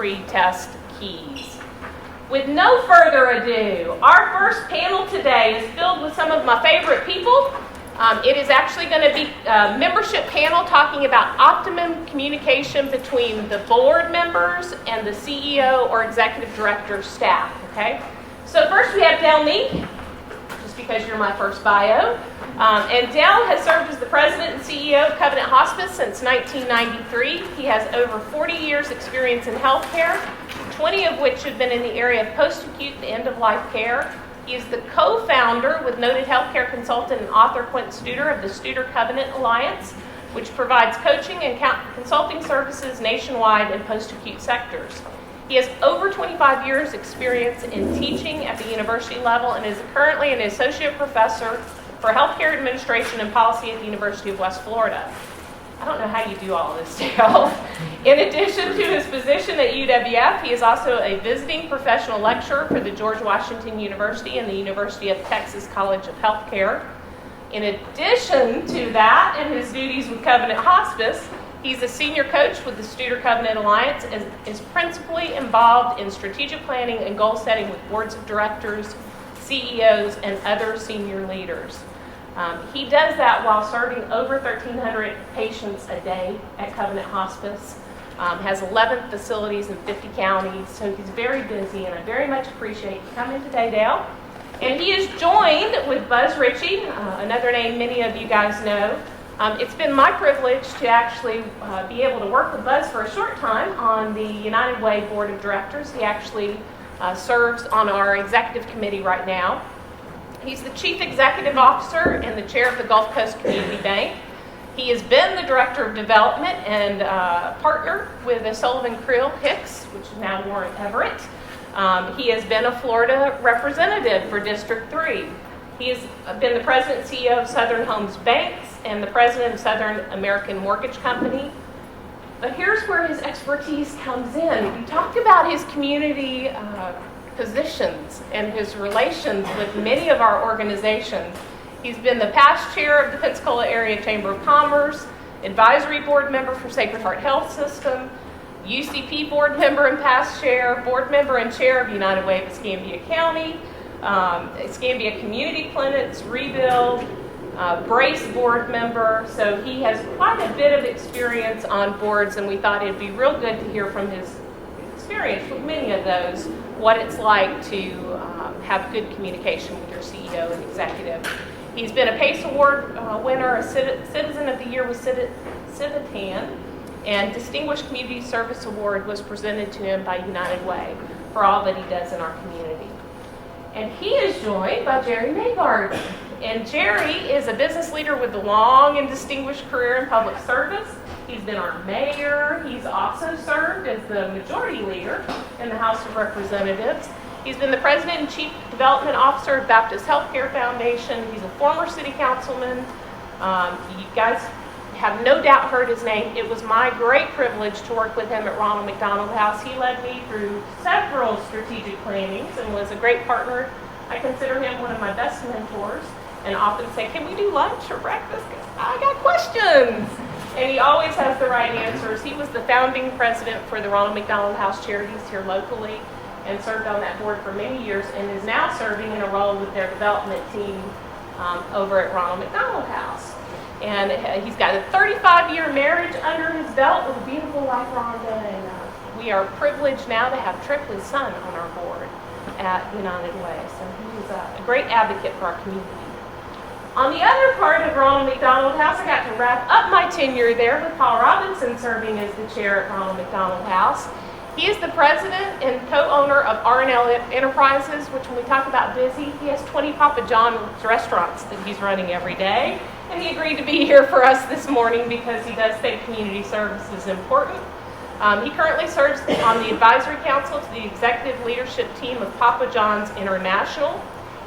pre-test keys. With no further ado, our first panel today is filled with some of my favorite people. It is actually going to be a membership panel talking about optimum communication between the board members and the CEO or executive director staff, okay? So first we have Del Meek, just because you're my first bio. And Del has served as the president and CEO of Covenant Hospice since 1993. He has over 40 years experience in healthcare, 20 of which have been in the area of post-acute and end-of-life care. He is the co-founder with noted healthcare consultant and author Quentin Studer of the Studer Covenant Alliance, which provides coaching and consulting services nationwide in post-acute sectors. He has over 25 years experience in teaching at the university level and is currently an associate professor for healthcare administration and policy at the University of West Florida. I don't know how you do all this, Dale. In addition to his position at UWF, he is also a visiting professional lecturer for the George Washington University and the University of Texas College of Healthcare. In addition to that, and his duties with Covenant Hospice, he's a senior coach with the Studer Covenant Alliance and is principally involved in strategic planning and goal setting with boards of directors, CEOs, and other senior leaders. He does that while serving over 1,300 patients a day at Covenant Hospice, has 11 facilities in 50 counties, so he's very busy, and I very much appreciate you coming today, Dale. And he is joined with Buzz Ritchie, another name many of you guys know. It's been my privilege to actually be able to work with Buzz for a short time on the United Way Board of Directors. He actually serves on our executive committee right now. He's the Chief Executive Officer and the Chair of the Gulf Coast Community Bank. He has been the Director of Development and partner with the Sullivan Creel Hicks, which is now Warren Everett. He has been a Florida representative for District 3. He has been the President and CEO of Southern Homes Banks and the President of Southern American Mortgage Company. But here's where his expertise comes in. We talked about his community positions and his relations with many of our organizations. He's been the past chair of the Pensacola Area Chamber of Commerce, advisory board member for Sacred Heart Health System, UCP board member and past chair, board member and chair of United Way of Escambia County, Escambia Community Clinics, Rebuild, Brace board member. So he has quite a bit of experience on boards, and we thought it'd be real good to hear from his experience with many of those, what it's like to have good communication with your CEO and executive. He's been a PACE Award winner, a Citizen of the Year with Civitan, and Distinguished Community Service Award was presented to him by United Way for all that he does in our community. And he is joined by Jerry Maygarden. And Jerry is a business leader with a long and distinguished career in public service. He's been our mayor. He's also served as the majority leader in the House of Representatives. He's been the president and chief development officer of Baptist Healthcare Foundation. He's a former city councilman. You guys have no doubt heard his name. It was my great privilege to work with him at Ronald McDonald House. He led me through several strategic plannings and was a great partner. I consider him one of my best mentors and often say, can we do lunch or breakfast? 'Cause I got questions. And he always has the right answers. He was the founding president for the Ronald McDonald House Charities here locally and served on that board for many years and is now serving in a role with their development team over at Ronald McDonald House. And he's got a 35-year marriage under his belt with a beautiful wife, Rhonda, and we are privileged now to have Tripley's son on our board at United Way. So he's a great advocate for our community. On the other part of Ronald McDonald House, I got to wrap up my tenure there with Paul Robinson serving as the chair at Ronald McDonald House. He is the president and co-owner of R&L Enterprises, which when we talk about busy, he has 20 Papa John's restaurants that he's running every day. And he agreed to be here for us this morning because he does think community service is important. He currently serves on the advisory council to the executive leadership team of Papa John's International.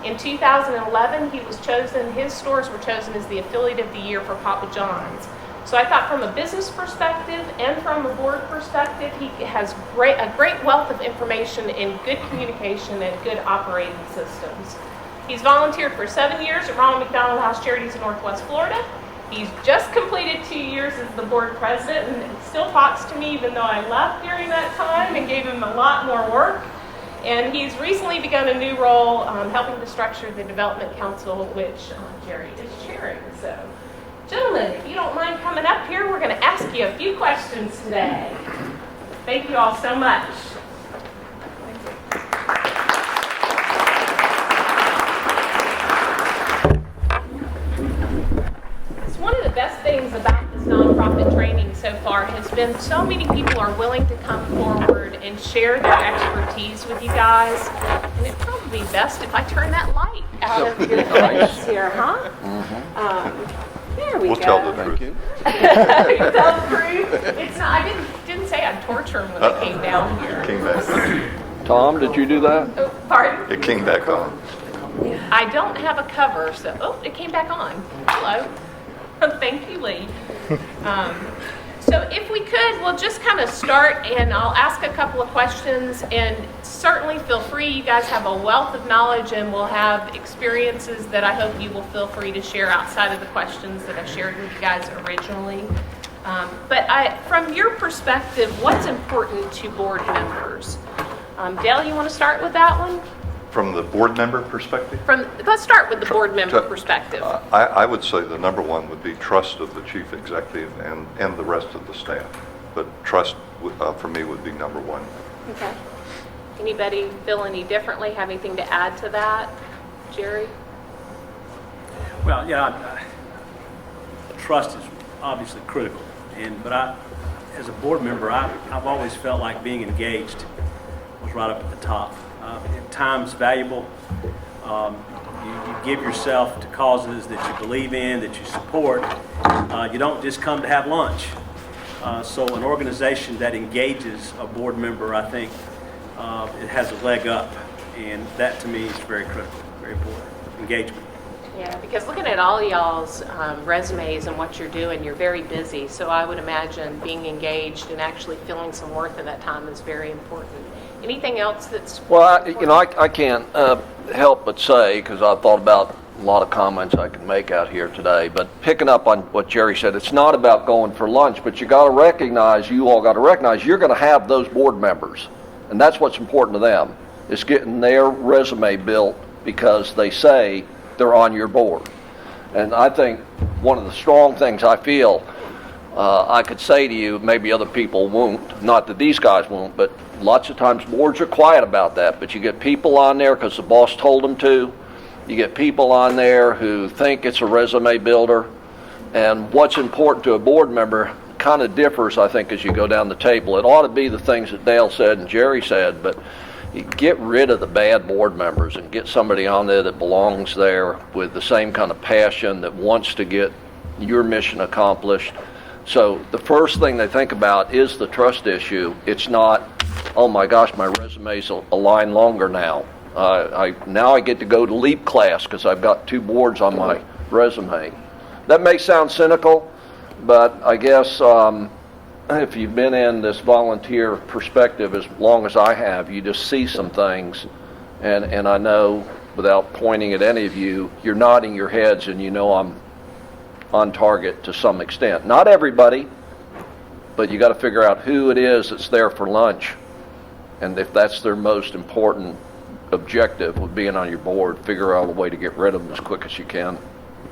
In 2011, his stores were chosen as the affiliate of the year for Papa John's. So I thought from a business perspective and from a board perspective, he has a great wealth of information in good communication and good operating systems. He's volunteered for 7 years at Ronald McDonald House Charities in Northwest Florida. He's just completed 2 years as the board president and still talks to me even though I left during that time and gave him a lot more work. And he's recently begun a new role helping to structure the Development Council, which Jerry is chairing. So, gentlemen, if you don't mind coming up here, we're going to ask you a few questions today. Thank you all so much. One of the best things about this nonprofit training so far has been so many people are willing to come forward and share their expertise with you guys. And it'd probably be best if I turn that light out of your face here, huh? There we We'll go. tell the truth. You tell the truth. It's not. I didn't say I'd torture them when they came down here. It came back. Tom, did you do that? Oh, pardon? It came back on. I don't have a cover, so it came back on. Hello. Thank you, Lee. So if we could, we'll just kind of start and I'll ask a couple of questions and certainly feel free. You guys have a wealth of knowledge and we'll have experiences that I hope you will feel free to share outside of the questions that I shared with you guys originally. But from your perspective, what's important to board members? Dale, you want to start with that one? From the board member perspective? Let's start with the board member perspective. I would say the number one would be trust of the chief executive and the rest of the staff. But trust, for me, would be number one. Okay. Anybody feel any differently? Have anything to add to that? Jerry? Well, yeah, trust is obviously critical. But as a board member, I've always felt like being engaged was right up at the top. Time's valuable. You give yourself to causes that you believe in, that you support. You don't just come to have lunch. So an organization that engages a board member, I think, it has a leg up. And that to me is very critical, very important. Engagement. Yeah, because looking at all y'all's resumes and what you're doing, you're very busy. So I would imagine being engaged and actually feeling some worth in that time is very important. Anything else that's... Well, I can't help but say, because I've thought about a lot of comments I could make out here today, but picking up on what Jerry said, it's not about going for lunch, but you all got to recognize you're going to have those board members. And that's what's important to them, is getting their resume built because they say they're on your board. And I think one of the strong things I feel I could say to you, maybe other people won't, not that these guys won't, but lots of times boards are quiet about that, but you get people on there because the boss told them to. You get people on there who think it's a resume builder. And what's important to a board member kind of differs, I think, as you go down the table. It ought to be the things that Dale said and Jerry said, but you get rid of the bad board members and get somebody on there that belongs there with the same kind of passion, that wants to get your mission accomplished. So the first thing they think about is the trust issue. It's not, oh my gosh, my resume's a line longer now. Now I get to go to LEAP class because I've got 2 boards on my resume. That may sound cynical, but I guess if you've been in this volunteer perspective as long as I have, you just see some things. And I know, without pointing at any of you, you're nodding your heads and you know I'm on target to some extent. Not everybody, but you got to figure out who it is that's there for lunch. And if that's their most important objective with being on your board, figure out a way to get rid of them as quick as you can.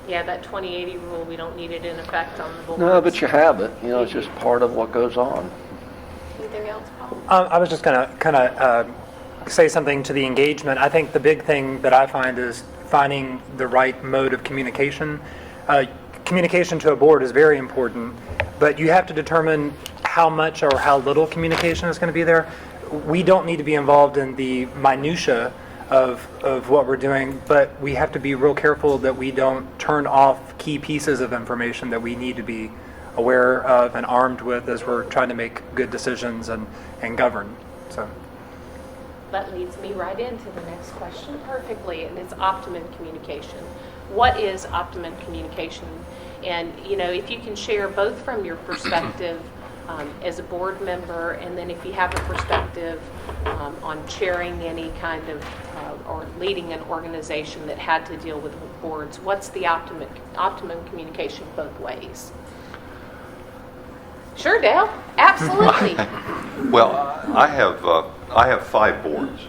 Yeah, that 20/80 rule, we don't need it in effect on the board. No, but you have it. You know, it's just part of what goes on. Anything else, Paul? I was just going to kind of say something to the engagement. I think the big thing that I find is finding the right mode of communication. Communication to a board is very important, but you have to determine how much or how little communication is going to be there. We don't need to be involved in the minutia of what we're doing, but we have to be real careful that we don't turn off key pieces of information that we need to be aware of and armed with as we're trying to make good decisions and govern. So That leads me right into the next question perfectly, and it's optimum communication. What is optimum communication? And, you know, if you can share both from your perspective as a board member, and then if you have a perspective on chairing any kind of or leading an organization that had to deal with boards, what's the optimum communication both ways? Sure, Dale. Absolutely. Well, I have 5 boards,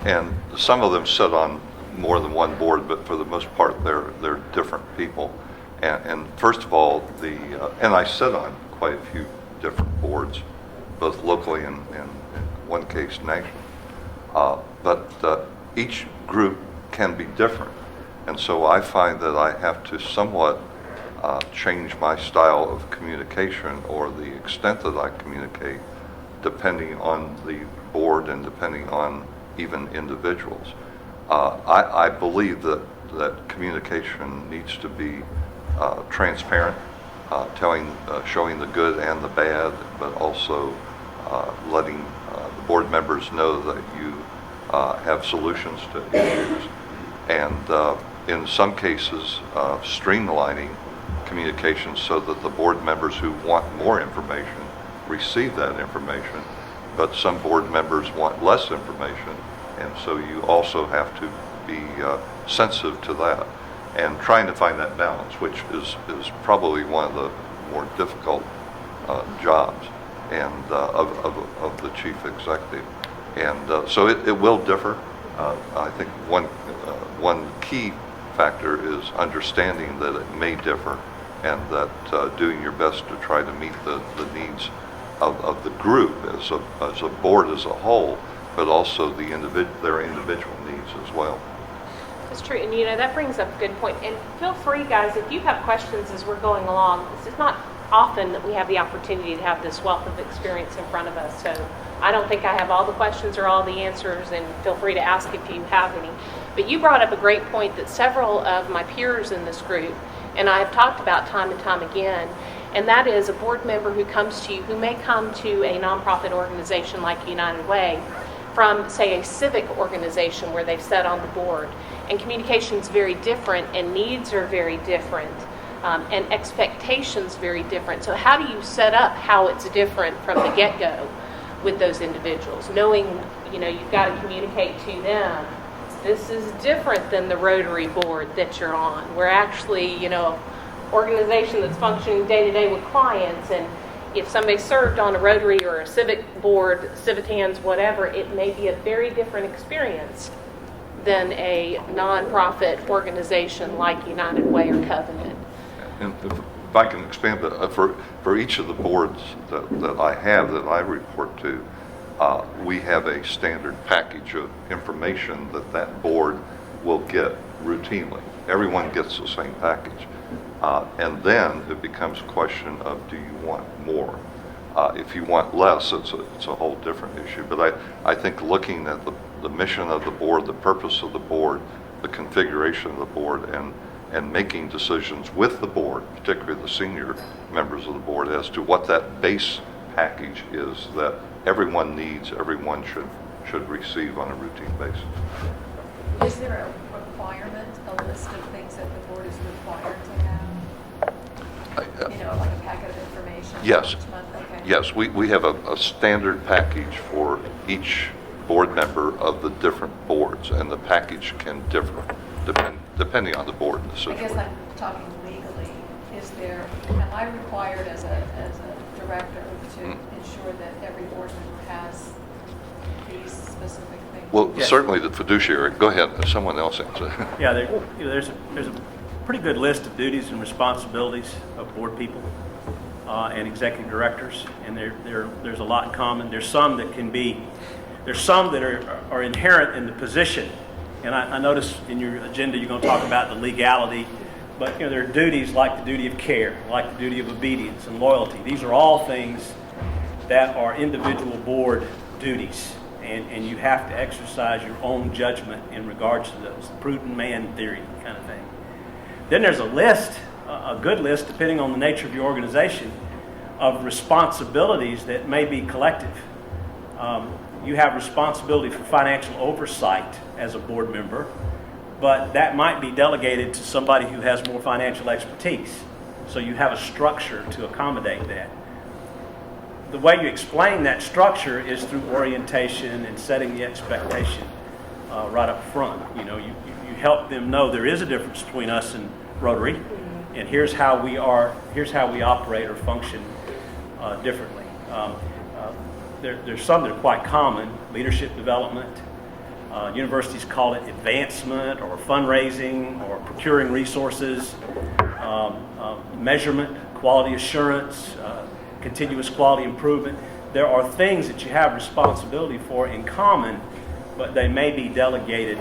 and some of them sit on more than one board, but for the most part, they're different people. And first of all, and I sit on quite a few different boards, both locally and in one case nationally. But each group can be different, and so I find that I have to somewhat change my style of communication or the extent that I communicate depending on the board and depending on even individuals. I believe that communication needs to be transparent, showing the good and the bad, but also letting the board members know that you have solutions to issues, and in some cases streamlining communication so that the board members who want more information receive that information, but some board members want less information, and so you also have to be sensitive to that and trying to find that balance, which is probably one of the more difficult jobs and of the chief executive. And so it will differ. I think one key factor is understanding that it may differ, and that doing your best to try to meet the needs of the group as a board as a whole, but also their individual needs as well. That's true, and that brings up a good point. And feel free, guys, if you have questions as we're going along. It's not often that we have the opportunity to have this wealth of experience in front of us, so I don't think I have all the questions or all the answers, and feel free to ask if you have any. But you brought up a great point that several of my peers in this group and I have talked about time and time again, and that is a board member who comes to you, who may come to a nonprofit organization like United Way from, say, a civic organization where they've sat on the board. And communication is very different, and needs are very different, and expectations very different. So how do you set up how it's different from the get-go with those individuals, knowing, you've got to communicate to them, this is different than the Rotary board that you're on. We're actually, organization that's functioning day to day with clients, and if somebody served on a Rotary or a civic board, Civitans, whatever, it may be a very different experience than a nonprofit organization like United Way or Covenant. And if I can expand that, for each of the boards that I have that I report to, we have a standard package of information that board will get routinely. Everyone gets the same package. And then it becomes a question of, do you want more? If you want less, it's a whole different issue. But I think looking at the mission of the board, the purpose of the board, the configuration of the board, and making decisions with the board, particularly the senior members of the board, as to what that base package is that everyone needs, everyone should receive on a routine basis. Is there a requirement, a list of things that the board is required to have? Like a packet of information? Yes. Each month? Okay. Yes, we have a standard package for each board member of the different boards, and the package can differ depending on the board and the I situation. guess I'm talking legally. Am I required as a director to ensure that every board member has these specific things? Well, Yes. certainly the fiduciary. Go ahead, someone else answer. Yeah, there's a pretty good list of duties and responsibilities of board people and executive directors, and there's a lot in common. There's some that are inherent in the position, and I notice in your agenda you're going to talk about the legality, but there are duties like the duty of care, like the duty of obedience and loyalty. These are all things that are individual board duties. And you have to exercise your own judgment in regards to those. Prudent man theory kind of thing. Then there's a list, a good list, depending on the nature of your organization, of responsibilities that may be collective. You have responsibility for financial oversight as a board member, but that might be delegated to somebody who has more financial expertise. So you have a structure to accommodate that. The way you explain that structure is through orientation and setting the expectation right up front. You know, you help them know there is a difference between us and Rotary, and here's how we operate or function differently. There's some that are quite common: leadership development. Universities call it advancement or fundraising or procuring resources, measurement, quality assurance, continuous quality improvement. There are things that you have responsibility for in common, but they may be delegated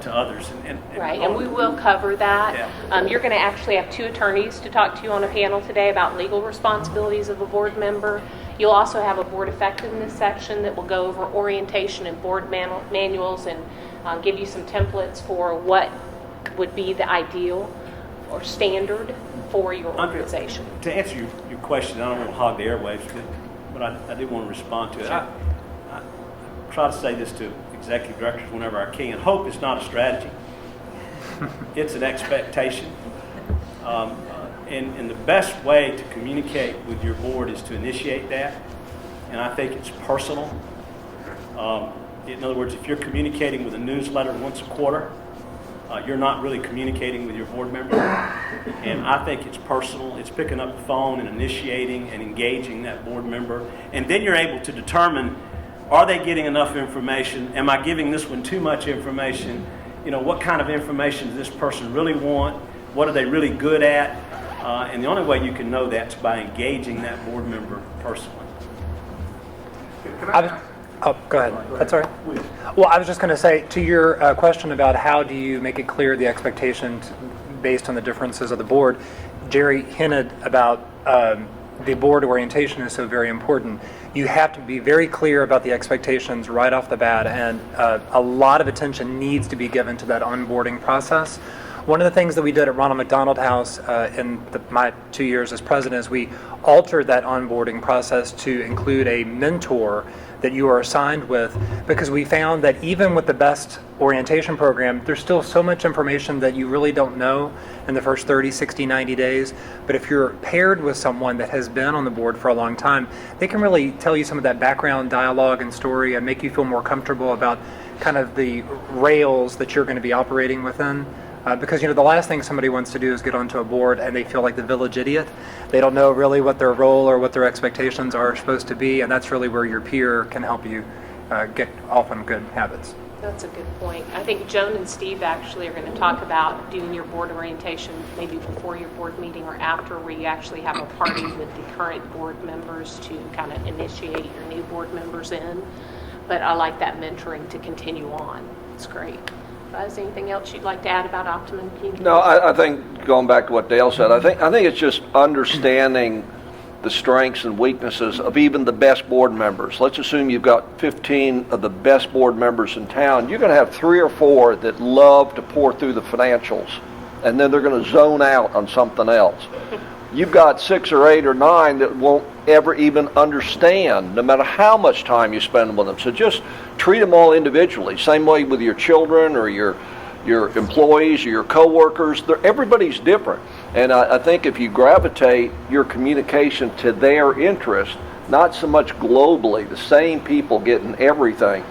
to others. Right, and we will cover that. Yeah. You're going to actually have 2 attorneys to talk to you on a panel today about legal responsibilities of a board member. You'll also have a board effectiveness section that will go over orientation and board manuals and give you some templates for what would be the ideal or standard for your organization. To answer your question, I don't want to hog the airwaves, but I do want to respond to it. Sure. I try to say this to executive directors whenever I can. Hope is not a strategy. It's an expectation. And the best way to communicate with your board is to initiate that. And I think it's personal. In other words, if you're communicating with a newsletter once a quarter, you're not really communicating with your board member. And I think it's personal. It's picking up the phone and initiating and engaging that board member. And then you're able to determine, are they getting enough information? Am I giving this one too much information? You know, what kind of information does this person really want? What are they really good at? And the only way you can know that is by engaging that board member personally. Oh, go ahead. That's all right. Well, I was just going to say, to your question about how do you make it clear the expectations based on the differences of the board, Jerry hinted about the board orientation is so very important. You have to be very clear about the expectations right off the bat, and a lot of attention needs to be given to that onboarding process. One of the things that we did at Ronald McDonald House in my 2 years as president is we altered that onboarding process to include a mentor that you are assigned with, because we found that even with the best orientation program, there's still so much information that you really don't know in the first 30, 60, 90 days. But if you're paired with someone that has been on the board for a long time, they can really tell you some of that background dialogue and story and make you feel more comfortable about kind of the rails that you're going to be operating within. Because, you know, the last thing somebody wants to do is get onto a board and they feel like the village idiot. They don't know really what their role or what their expectations are supposed to be, and that's really where your peer can help you get off on good habits. That's a good point. I think Joan and Steve actually are going to talk about doing your board orientation maybe before your board meeting or after, where you actually have a party with the current board members to kind of initiate your new board members in. But I like that mentoring to continue on. It's great. Is there anything else you'd like to add about optimum communication? No, I think, going back to what Dale said, I think it's just understanding the strengths and weaknesses of even the best board members. Let's assume you've got 15 of the best board members in town. You're going to have 3 or 4 that love to pour through the financials, and then they're going to zone out on something else. You've got 6 or 8 or 9 that won't ever even understand, no matter how much time you spend with them. So just treat them all individually. Same way with your children or your employees or your coworkers. Everybody's different. And I think if you gravitate your communication to their interest, not so much globally, the same people getting everything,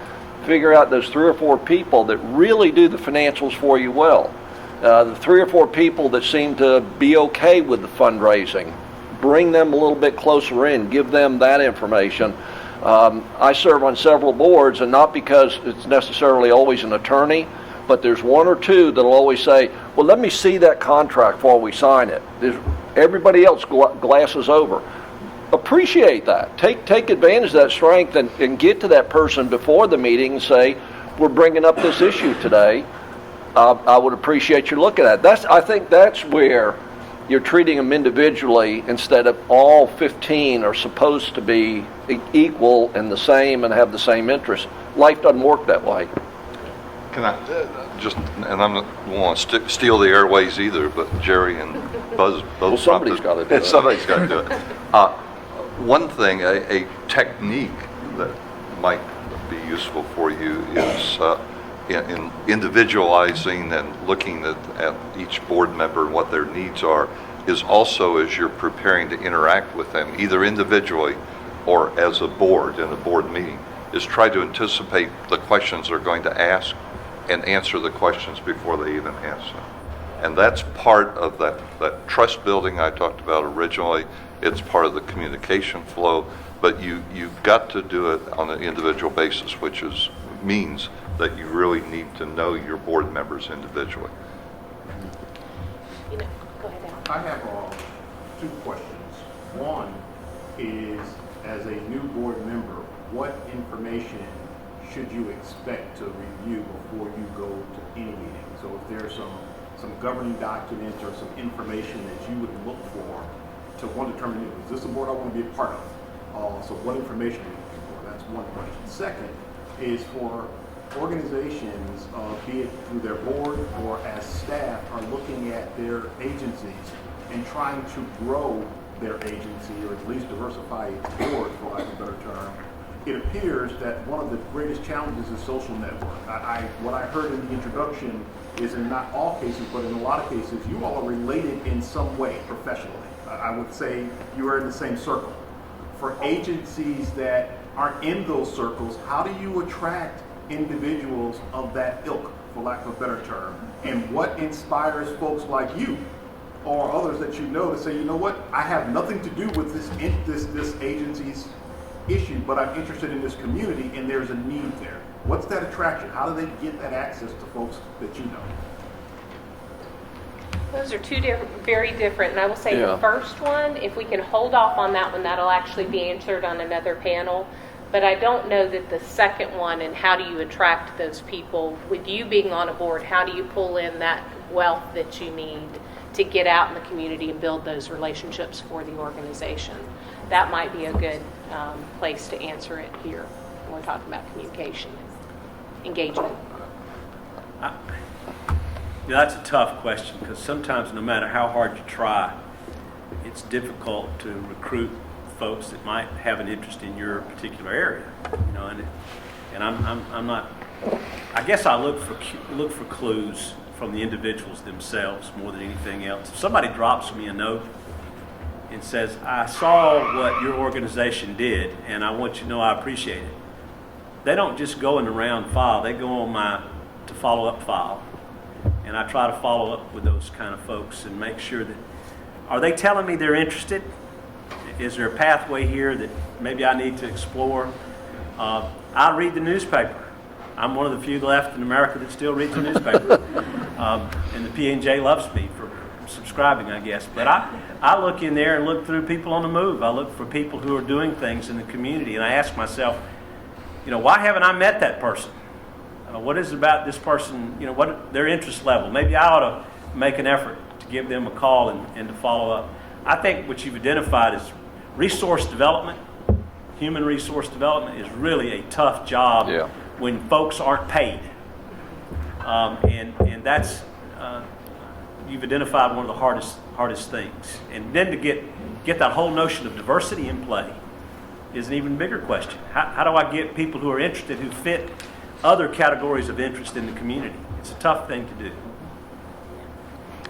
figure out those 3 or 4 people that really do the financials for you well. The 3 or 4 people that seem to be okay with the fundraising, bring them a little bit closer in, give them that information. I serve on several boards, and not because it's necessarily always an attorney, but there's 1 or 2 that'll always say, well, let me see that contract before we sign it. Everybody else glasses over. Appreciate that. Take advantage of that strength and get to that person before the meeting and say, we're bringing up this issue today. I would appreciate you looking at it. I think that's where you're treating them individually instead of all 15 are supposed to be equal and the same and have the same interests. Life doesn't work that way. Can I just, and I don't want to steal the airways either, but Jerry and Buzz both. Well, somebody's got to do it. Somebody's got to do it. One thing, a technique that might be useful for you is in individualizing and looking at each board member and what their needs are, is also as you're preparing to interact with them, either individually or as a board in a board meeting, is try to anticipate the questions they're going to ask and answer the questions before they even ask them. And that's part of that trust building I talked about originally. It's part of the communication flow, but you've got to do it on an individual basis, which means that you really need to know your board members individually. You know, go ahead, Alan. I have two questions. One is, as a new board member, what information should you expect to review before you go to any meeting? So if there's some governing document or some information that you would look for to determine, is this a board I want to be a part of? So what information are you looking for? That's one question. Second is for organizations, be it through their board or as staff, are looking at their agencies and trying to grow their agency, or at least diversify its board, for lack of a better term. It appears that one of the greatest challenges is social network. What I heard in the introduction is, in not all cases, but in a lot of cases, you all are related in some way professionally. I would say you are in the same circle. For agencies that aren't in those circles, how do you attract individuals of that ilk, for lack of a better term? And what inspires folks like you or others that you know to say, you know what, I have nothing to do with this agency's issue, but I'm interested in this community and there's a need there. What's that attraction? How do they get that access to folks that you know? Those are two very different, and I will say Yeah. the first one, if we can hold off on that one, that'll actually be answered on another panel. But I don't know that the second one, and how do you attract those people, with you being on a board, how do you pull in that wealth that you need to get out in the community and build those relationships for the organization? That might be a good place to answer it here when we're talking about communication, engagement. Yeah, that's a tough question, because sometimes no matter how hard you try, it's difficult to recruit folks that might have an interest in your particular area. You know, and I'm not. I guess I look for clues from the individuals themselves more than anything else. If somebody drops me a note and says, I saw what your organization did, and I want you to know I appreciate it, they don't just go in the round file, they go on my to follow up file. And I try to follow up with those kind of folks and make sure that, are they telling me they're interested? Is there a pathway here that maybe I need to explore? I read the newspaper. I'm one of the few left in America that still reads the newspaper. And the P&J loves me for subscribing, I guess. But I look in there and look through people on the move. I look for people who are doing things in the community. And I ask myself, you know, why haven't I met that person? What is it about this person, you know, what their interest level? Maybe I ought to make an effort to give them a call and to follow up. I think what you've identified is resource development. Human resource development is really a tough job when folks aren't paid. And that's, you've identified one of the hardest things. And then to get that whole notion of diversity in play is an even bigger question. How do I get people who are interested, who fit other categories of interest in the community? It's a tough thing to do.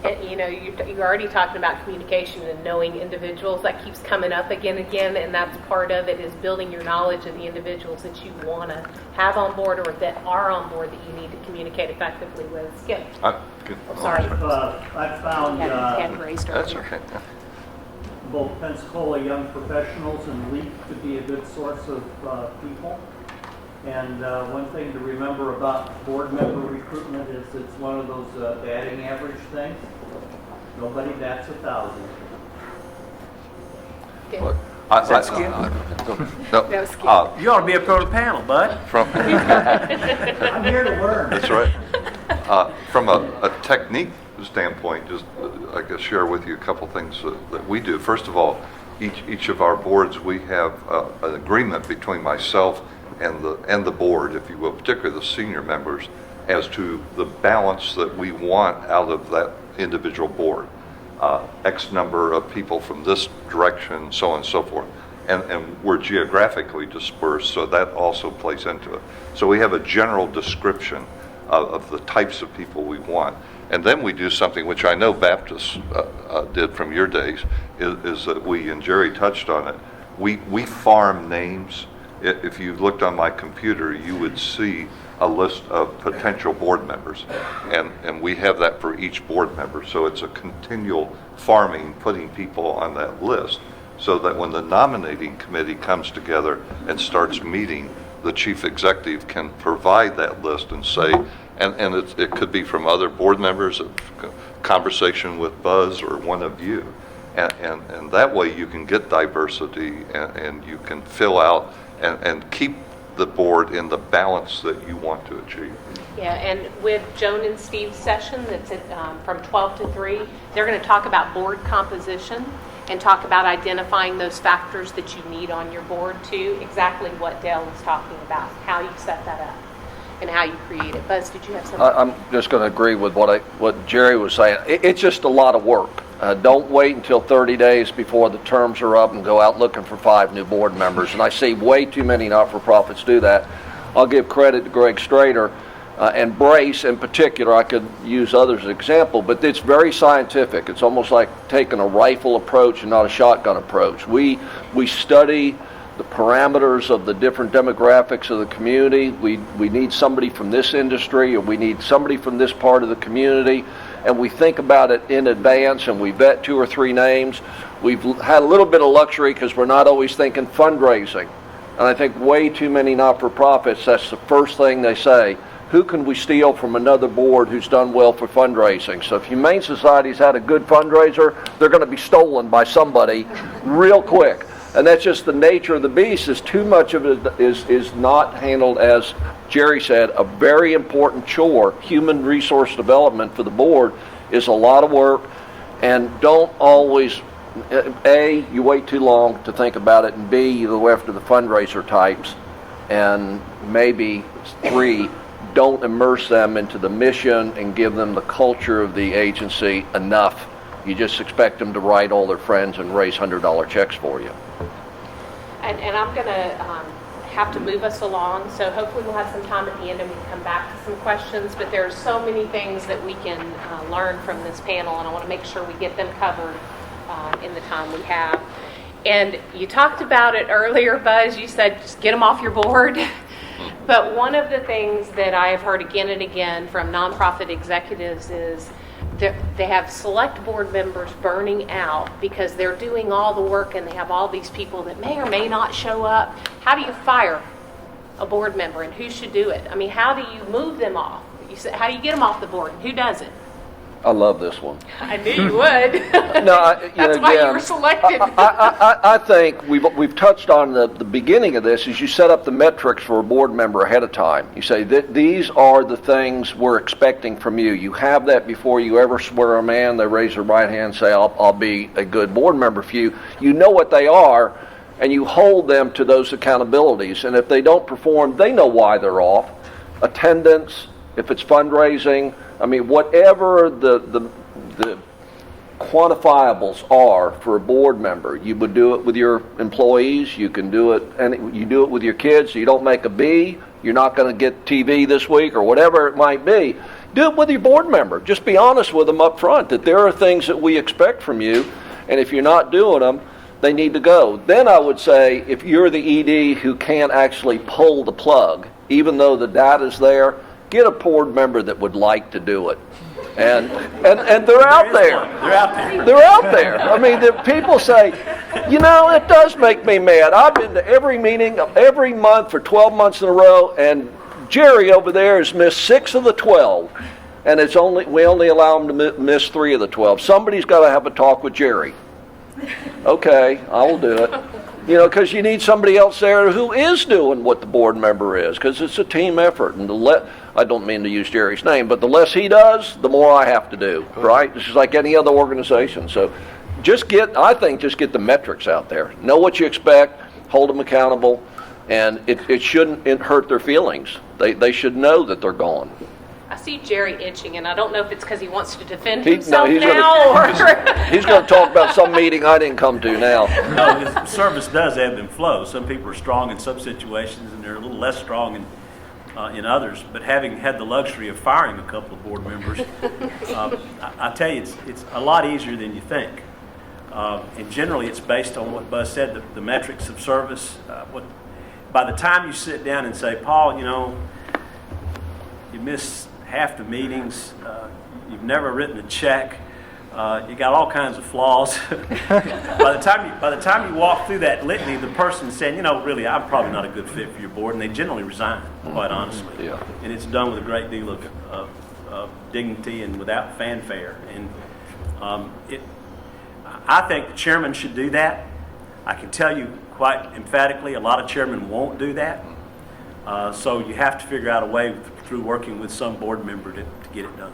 And, you know, you're already talking about communication and knowing individuals. That keeps coming up again and again, and that's part of it, is building your knowledge of the individuals that you want to have on board or that are on board that you need to communicate effectively with. Skip. Sorry. I found Hand raised That's earlier. okay. both Pensacola Young Professionals and LEAP to be a good source of people. And one thing to remember about board member recruitment is it's one of those batting average things. Nobody bats 1,000. Look, That's Skip? No, That was Skip. You ought to be a part of the panel, bud. I'm here to learn. That's right. From a technique standpoint, just I guess share with you a couple things that we do. First of all, each of our boards, we have an agreement between myself and the board, if you will, particularly the senior members, as to the balance that we want out of that individual board. X number of people from this direction, so on and so forth. And we're geographically dispersed, so that also plays into it. So we have a general description of the types of people we want. And then we do something which I know Baptist did from your days, is that we, and Jerry touched on it, we farm names If you looked on my computer, you would see a list of potential board members. And we have that for each board member. So it's a continual farming, putting people on that list, so that when the nominating committee comes together and starts meeting, the chief executive can provide that list and say, and it could be from other board members, a conversation with Buzz or one of you. And that way you can get diversity and you can fill out and keep the board in the balance that you want to achieve. Yeah, and with Joan and Steve's session that's from 12 to 3, they're going to talk about board composition and talk about identifying those factors that you need on your board too, exactly what Dale was talking about, how you set that up and how you create it. Buzz, did you have something? I'm just going to agree with what Jerry was saying. It's just a lot of work. Don't wait until 30 days before the terms are up and go out looking for 5 new board members. And I see way too many not-for-profits do that. I'll give credit to Greg Strader and Brace in particular. I could use others as an example, but it's very scientific. It's almost like taking a rifle approach and not a shotgun approach. We study the parameters of the different demographics of the community. We need somebody from this industry, or we need somebody from this part of the community, and we think about it in advance, and we vet 2 or 3 names. We've had a little bit of luxury because we're not always thinking fundraising. And I think way too many not-for-profits, that's the first thing they say. Who can we steal from another board who's done well for fundraising? So if Humane Society's had a good fundraiser, they're going to be stolen by somebody real quick. And that's just the nature of the beast. Is too much of it is not handled, as Jerry said, a very important chore. Human resource development for the board is a lot of work, and don't always, A, you wait too long to think about it, and B, you go after the fundraiser types, and maybe 3, don't immerse them into the mission and give them the culture of the agency enough. You just expect them to write all their friends and raise $100 checks for you. And I'm going to have to move us along, so hopefully we'll have some time at the end and we can come back to some questions. But there are so many things that we can learn from this panel, and I want to make sure we get them covered in the time we have. And you talked about it earlier, Buzz. You said just get them off your board. But one of the things that I have heard again and again from nonprofit executives is they have select board members burning out because they're doing all the work and they have all these people that may or may not show up. How do you fire a board member, and who should do it? I mean, how do you move them off? How do you get them off the board, and who does it? I love this one. I knew you would. That's why you were selected. I think we've touched on the beginning of this. Is you set up the metrics for a board member ahead of time. You say that these are the things we're expecting from you. You have that before you ever swear a man. They raise their right hand and say, I'll be a good board member for you. You know what they are, and you hold them to those accountabilities. And if they don't perform, they know why they're off. Attendance, if it's fundraising, I mean, whatever the quantifiables are for a board member, you would do it with your employees, you can do it, and you do it with your kids. So you don't make a B, you're not going to get TV this week, or whatever it might be. Do it with your board member. Just be honest with them up front that there are things that we expect from you, and if you're not doing them, they need to go. Then I would say, if you're the ED who can't actually pull the plug, even though the data's there, get a board member that would like to do it. And they're out there. They're out there. They're out there. I mean, the people say, you know, it does make me mad. I've been to every meeting of every month for 12 months in a row, and Jerry over there has missed 6 of the 12. And we only allow him to miss 3 of the 12. Somebody's got to have a talk with Jerry. Okay, I will do it. You know, because you need somebody else there who is doing what the board member is, because it's a team effort. And I don't mean to use Jerry's name, but the less he does, the more I have to do, right? This is like any other organization. So just get the metrics out there. Know what you expect, hold them accountable, and it shouldn't hurt their feelings. They should know that they're gone. I see Jerry itching, and I don't know if it's because he wants to defend He's himself going to talk about some meeting I didn't come to now. No, his service does ebb and flow. Some people are strong in some situations, and they're a little less strong in others. But having had the luxury of firing a couple of board members, I tell you, it's a lot easier than you think. And generally, it's based on what Buzz said, the metrics of service. by the time you sit down and say, Paul, you missed half the meetings, you've never written a check, you got all kinds of flaws. By the time you walk through that litany, the person's saying, really, I'm probably not a good fit for your board, and they generally resign, quite honestly. Yeah. And it's done with a great deal of dignity and without fanfare. And I think the chairman should do that. I can tell you quite emphatically, a lot of chairmen won't do that. So you have to figure out a way through working with some board member to get it done.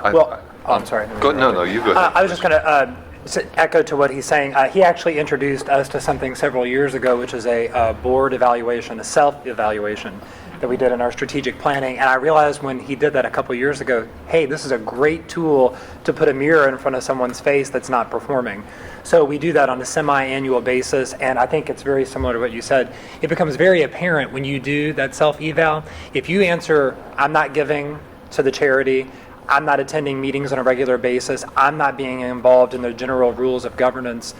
Well, I'm sorry. No, you go ahead. I was just going to echo to what he's saying. He actually introduced us to something several years ago, which is a board evaluation, a self-evaluation that we did in our strategic planning. And I realized when he did that a couple years ago, hey, this is a great tool to put a mirror in front of someone's face that's not performing. So we do that on a semi-annual basis, and I think it's very similar to what you said. It becomes very apparent when you do that self-eval. If you answer, I'm not giving to the charity, I'm not attending meetings on a regular basis, I'm not being involved in the general rules of governance,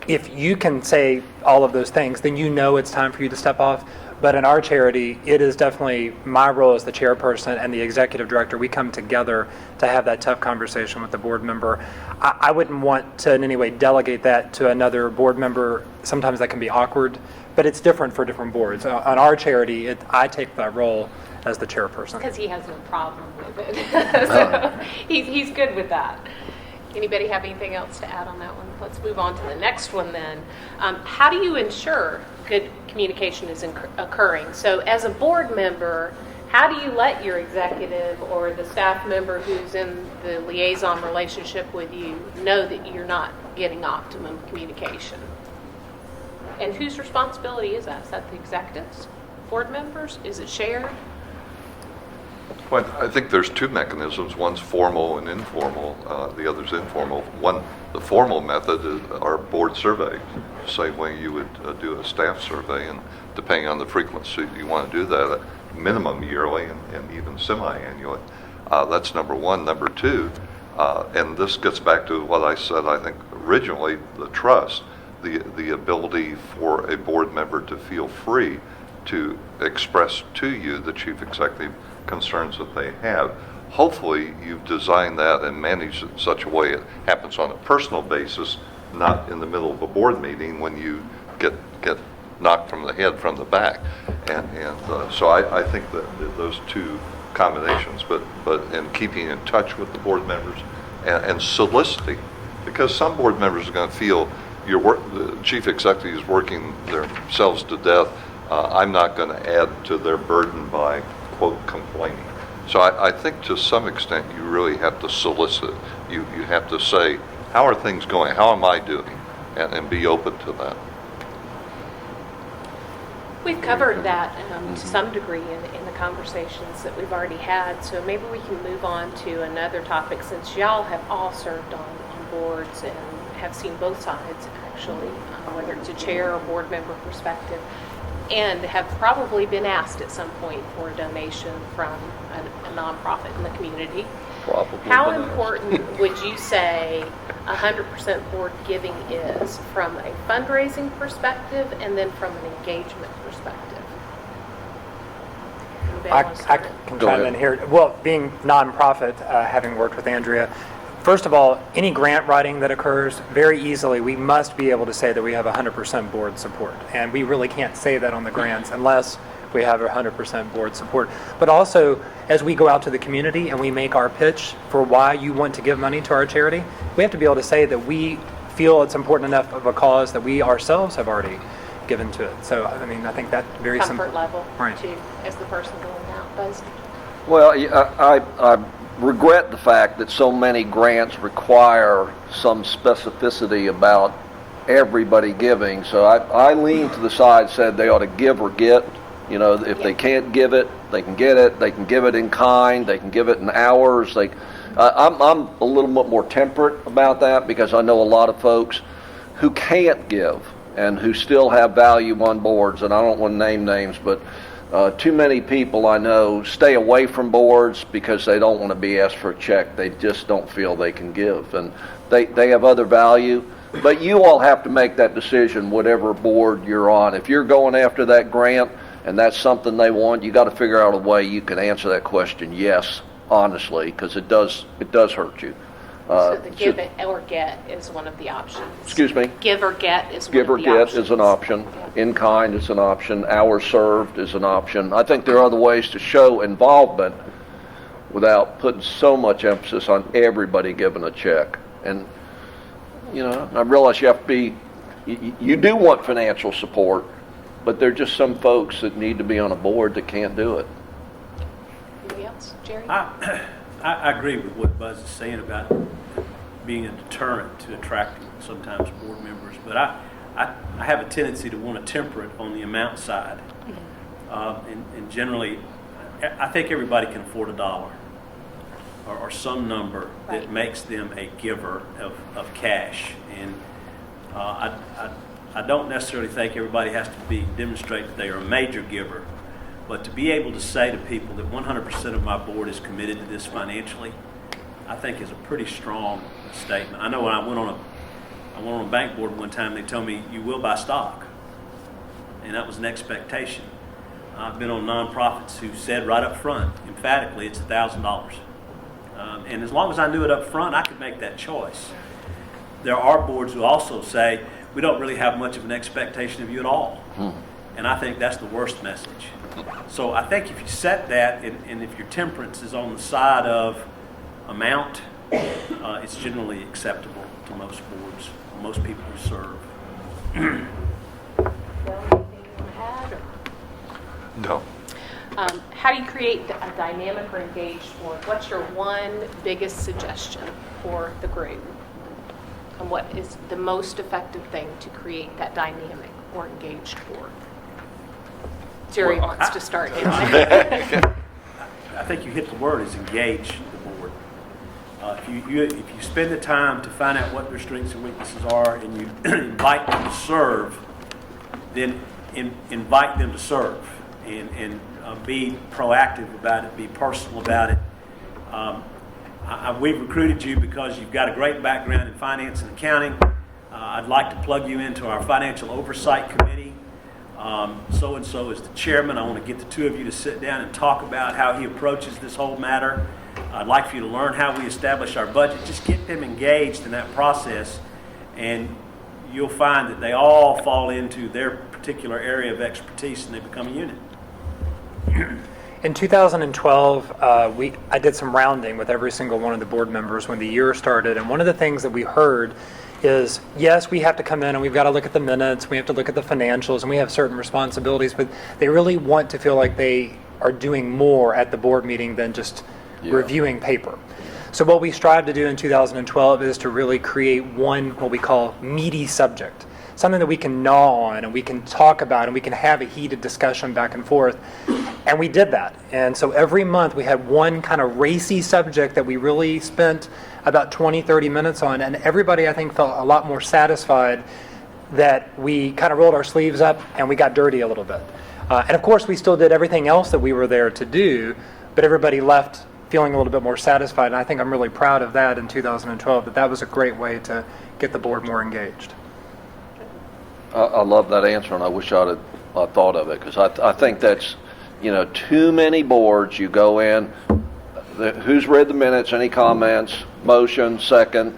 if you can say all of those things, then you know it's time for you to step off. But in our charity, it is definitely my role as the chairperson and the executive director. We come together to have that tough conversation with the board member. I wouldn't want to in any way delegate that to another board member. Sometimes that can be awkward, but it's different for different boards. On our charity, I take that role as the chairperson. Because he has no problem with it. So he's good with that. Anybody have anything else to add on that one? Let's move on to the next one then. How do you ensure good communication is occurring? So as a board member, how do you let your executive or the staff member who's in the liaison relationship with you know that you're not getting optimum communication? And whose responsibility is that? Is that the executives, board members? Is it shared? Well, I think there's two mechanisms. One's formal and informal. The other's informal. The formal method is our board surveys. Same way you would do a staff survey, and depending on the frequency you want to do that, minimum yearly and even semi-annually. That's number one. Number two, and this gets back to what I said, I think, originally, the trust, the ability for a board member to feel free to express to you, the chief executive, concerns that they have. Hopefully you've designed that and managed it in such a way it happens on a personal basis, not in the middle of a board meeting when you get knocked from the head from the back. So I think that those two combinations, but in keeping in touch with the board members and soliciting, because some board members are going to feel the chief executive is working themselves to death. I'm not going to add to their burden by, quote, complaining. So I think to some extent you really have to solicit. You have to say, how are things going? How am I doing? And be open to that. We've covered that to some degree in the conversations that we've already had, so maybe we can move on to another topic, since y'all have all served on boards and have seen both sides, actually, whether it's a chair or board member perspective, and have probably been asked at some point for a donation from a nonprofit in the community. Probably. How important would you say 100% board giving is from a fundraising perspective and then from an engagement perspective? Anybody I want to start? can Go chime ahead. in here. Well, being nonprofit, having worked with Andrea, first of all, any grant writing that occurs, very easily, we must be able to say that we have 100% board support. And we really can't say that on the grants unless we have 100% board support. But also, as we go out to the community and we make our pitch for why you want to give money to our charity, we have to be able to say that we feel it's important enough of a cause that we ourselves have already given to it. So, I mean, I think that very simple. Comfort level, Right. too, as the person going out does. Well, I regret the fact that so many grants require some specificity about everybody giving. So I lean to the side, said they ought to give or get. You know, if they can't give it, they can get it. They can give it in kind. They can give it in hours. I'm a little bit more temperate about that, because I know a lot of folks who can't give and who still have value on boards. And I don't want to name names, but too many people I know stay away from boards because they don't want to be asked for a check. They just don't feel they can give. And they have other value. But you all have to make that decision, whatever board you're on. If you're going after that grant and that's something they want, you got to figure out a way you can answer that question, yes, honestly, because it does hurt you. So the give it or get is one of the options. Excuse me? Give or get is one Give or of the get options. is an option. In kind is an option. Hours served is an option. I think there are other ways to show involvement without putting so much emphasis on everybody giving a check. And, you know, I realize you have to be, you do want financial support, but there are just some folks that need to be on a board that can't do it. Anybody else? Jerry? I agree with what Buzz is saying about being a deterrent to attracting sometimes board members, but I have a tendency to want to temper it on the amount side. And generally, I think everybody can afford $1 or some number that Right. makes them a giver of cash. And I don't necessarily think everybody has to demonstrate that they are a major giver. But to be able to say to people that 100% of my board is committed to this financially, I think is a pretty strong statement. I know when I went on a bank board one time, they told me, you will buy stock. And that was an expectation. I've been on nonprofits who said right up front, emphatically, it's $1,000. And as long as I knew it up front, I could make that choice. There are boards who also say, we don't really have much of an expectation of you at all. And I think that's the worst message. So I think if you set that, and if your temperance is on the side of amount, it's generally acceptable to most boards, most people who serve. Anything you want to add? No. How do you create a dynamic or engaged board? What's your one biggest suggestion for the group? And what is the most effective thing to create that dynamic or engaged board? Jerry wants to start. I think you hit the word, is engage the board. If you spend the time to find out what their strengths and weaknesses are, and you invite them to serve, then invite them to serve, and be proactive about it, be personal about it. We've recruited you because you've got a great background in finance and accounting. I'd like to plug you into our financial oversight committee. So-and-so is the chairman. I want to get the two of you to sit down and talk about how he approaches this whole matter. I'd like for you to learn how we establish our budget. Just get them engaged in that process, and you'll find that they all fall into their particular area of expertise, and they become a unit. In 2012, I did some rounding with every single one of the board members when the year started, and one of the things that we heard is, yes, we have to come in and we've got to look at the minutes, we have to look at the financials, and we have certain responsibilities, but they really want to feel like they are doing more at the board meeting than just reviewing paper. So what we strive to do in 2012 is to really create one, what we call meaty subject, something that we can gnaw on and we can talk about and we can have a heated discussion back and forth. And we did that. And so every month we had one kind of racy subject that we really spent about 20, 30 minutes on. And everybody, I think, felt a lot more satisfied that we kind of rolled our sleeves up and we got dirty a little bit. And of course, we still did everything else that we were there to do, but everybody left feeling a little bit more satisfied. And I think I'm really proud of that in 2012, that was a great way to get the board more engaged. I love that answer, and I wish I'd have thought of it, because I think that's, too many boards. You go in, who's read the minutes, any comments, motion, second,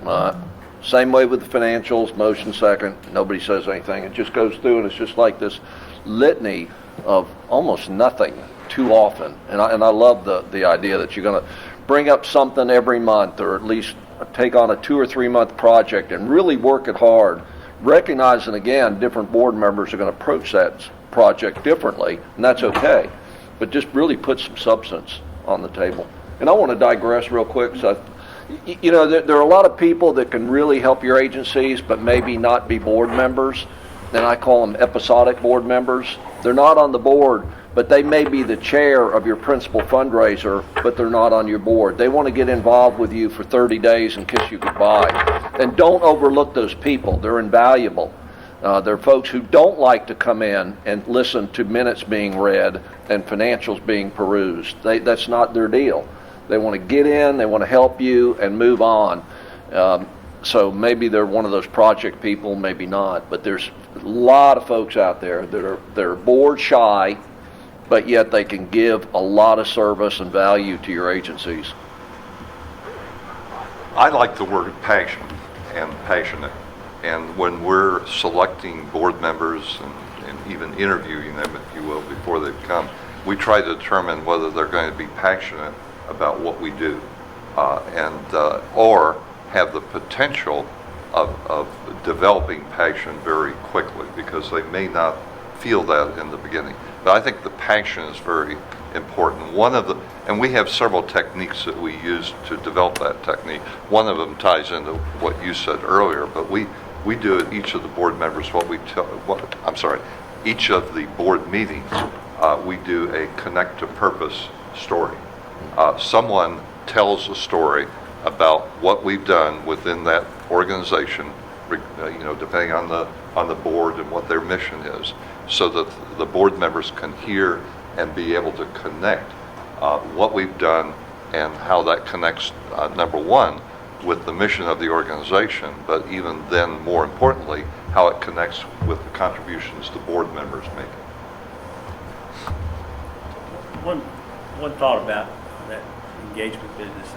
same way with the financials, motion, second, nobody says anything. It just goes through, and it's just like this litany of almost nothing too often. And I love the idea that you're going to bring up something every month, or at least take on a 2 or 3 month project and really work it hard, recognizing, again, different board members are going to approach that project differently, and that's okay. But just really put some substance on the table. And I want to digress real quick. So, there are a lot of people that can really help your agencies, but maybe not be board members. And I call them episodic board members. They're not on the board, but they may be the chair of your principal fundraiser, but they're not on your board. They want to get involved with you for 30 days and kiss you goodbye. And don't overlook those people. They're invaluable. They're folks who don't like to come in and listen to minutes being read and financials being perused. That's not their deal. They want to get in, they want to help you and move on. So maybe they're one of those project people, maybe not, but there's a lot of folks out there that are board shy, but yet they can give a lot of service and value to your agencies. I like the word passion and passionate. And when we're selecting board members and even interviewing them, if you will, before they come, we try to determine whether they're going to be passionate about what we do or have the potential of developing passion very quickly, because they may not feel that in the beginning. But I think the passion is very important. And we have several techniques that we use to develop that technique. One of them ties into what you said earlier, but we do at each of the board members each of the board meetings, we do a connect to purpose story. Someone tells a story about what we've done within that organization, depending on the board and what their mission is, so that the board members can hear and be able to connect what we've done and how that connects, number one, with the mission of the organization, but even then, more importantly, how it connects with the contributions the board members make. One thought about that engagement business,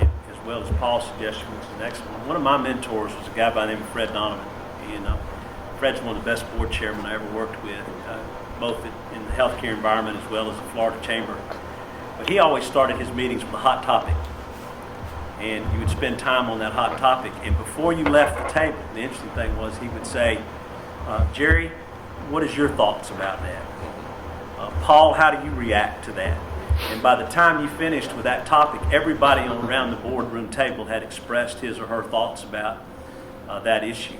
as well as Paul's suggestion, was the next one. One of my mentors was a guy by the name of Fred Donovan. And Fred's one of the best board chairmen I ever worked with, both in the healthcare environment as well as the Florida Chamber. But he always started his meetings with a hot topic. And you would spend time on that hot topic. And before you left the table, the interesting thing was he would say, Jerry, what is your thoughts about that? Paul, how do you react to that? And by the time you finished with that topic, everybody around the boardroom table had expressed his or her thoughts about that issue.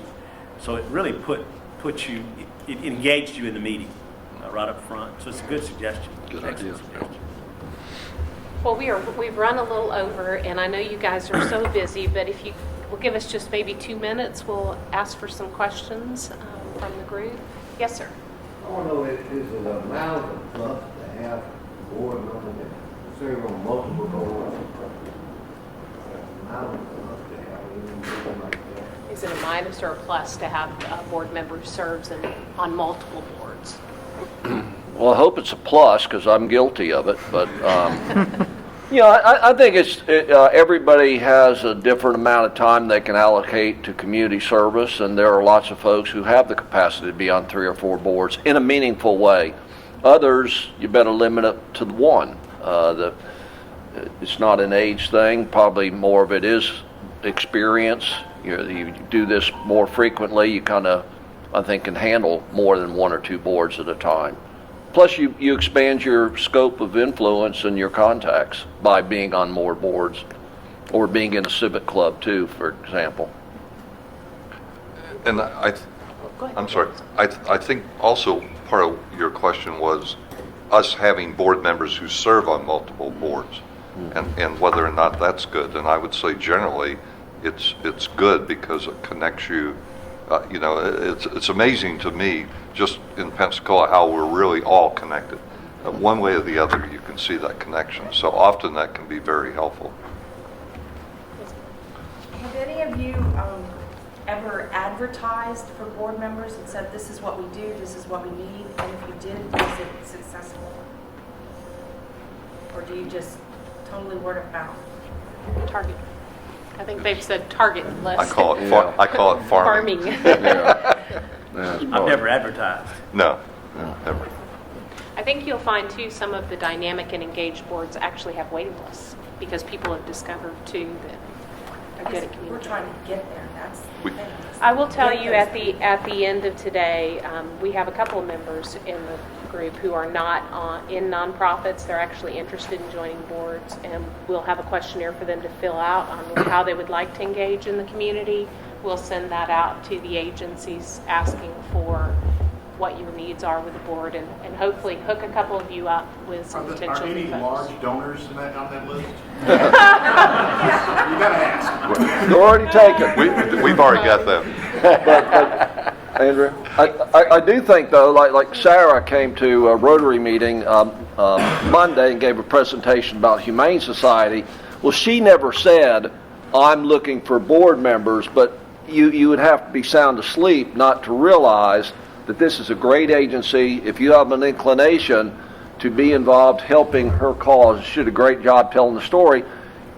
So it really it engaged you in the meeting right up front. So it's a good suggestion. Good idea. Suggestion. Well, we've run a little over, and I know you guys are so busy, but if you will give us just maybe 2 minutes, we'll ask for some questions from the group. Yes, sir. I want to know, is it a mountain plus to have a board member that serve on multiple boards? Mountain plus to have anything like that? Is it a minus or a plus to have a board member who serves on multiple boards? Well, I hope it's a plus, because I'm guilty of it, but, I think everybody has a different amount of time they can allocate to community service, and there are lots of folks who have the capacity to be on 3 or 4 boards in a meaningful way. Others, you better limit it to one. It's not an age thing, probably more of it is experience. You do this more frequently, you kind of, I think, can handle more than 1 or 2 boards at a time. Plus, you expand your scope of influence and your contacts by being on more boards or being in a civic club, too, for example. And I'm sorry, I think also part of your question was us having board members who serve on multiple boards and whether or not that's good. And I would say generally it's good because it connects you. It's amazing to me just in Pensacola how we're really all connected. One way or the other, you can see that connection. So often that can be very helpful. Have any of you ever advertised for board members and said, this is what we do, this is what we need, and if you did, was it successful? Or do you just totally word of mouth? Target. I think they've said target list. I call it farming. I've never advertised. No, never. I think you'll find too some of the dynamic and engaged boards actually have waiting lists because people have discovered too that are good at communicating. We're trying to get there. That's the thing. I will tell you at the end of today, we have a couple of members in the group who are not in nonprofits. They're actually interested in joining boards, and we'll have a questionnaire for them to fill out on how they would like to engage in the community. We'll send that out to the agencies asking for what your needs are with the board, and hopefully hook a couple of you up with some potential Are any folks. large donors on that list? You gotta ask. You're already taken. We've already got them. Andrew, I do think, though, like Sarah came to a Rotary meeting Monday and gave a presentation about Humane Society. Well, she never said, I'm looking for board members, but you would have to be sound asleep not to realize that this is a great agency. If you have an inclination to be involved helping her cause, she did a great job telling the story,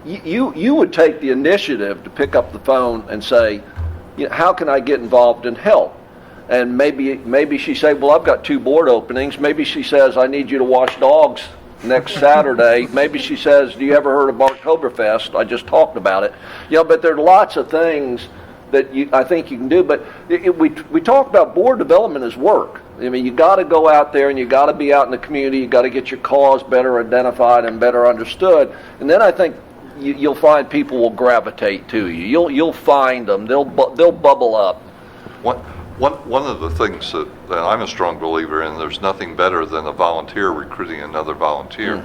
you would take the initiative to pick up the phone and say, you know, how can I get involved and help? And maybe she say, well, I've got 2 board openings. Maybe she says, I need you to wash dogs next Saturday. Maybe she says, do you ever heard of Barktoberfest? I just talked about it. You know, but there are lots of things that I think you can do. But we talk about board development as work. I mean, you got to go out there and you got to be out in the community. You got to get your cause better identified and better understood. And then I think you'll find people will gravitate to you. You'll find them. They'll bubble up. One of the things that I'm a strong believer in, there's nothing better than a volunteer recruiting another volunteer.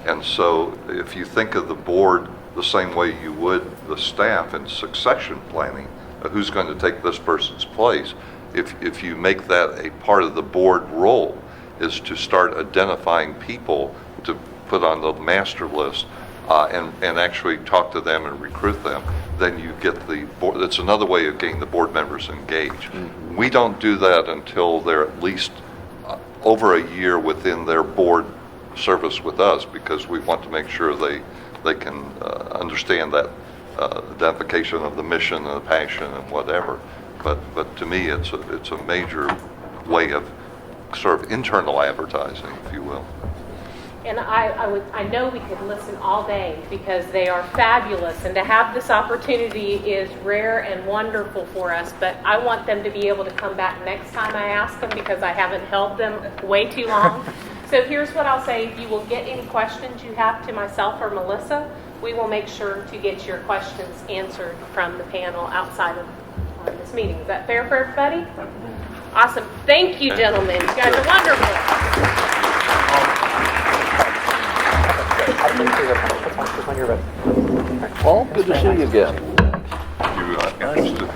And so if you think of the board the same way you would the staff in succession planning, who's going to take this person's place, if you make that a part of the board role, is to start identifying people to put on the master list and actually talk to them and recruit them, then you get the board. That's another way of getting the board members engaged. We don't do that until they're at least over a year within their board service with us, because we want to make sure they can understand that identification of the mission and the passion and whatever. But to me, it's a major way of sort of internal advertising, if you will. And I know we could listen all day because they are fabulous, and to have this opportunity is rare and wonderful for us, but I want them to be able to come back next time I ask them, because I haven't held them way too long. So here's what I'll say. If you will get any questions you have to myself or Melissa, we will make sure to get your questions answered from the panel outside of this meeting. Is that fair for everybody? Awesome. Thank you, gentlemen. You guys are wonderful. When you're ready. Paul, good to see you again. You interested in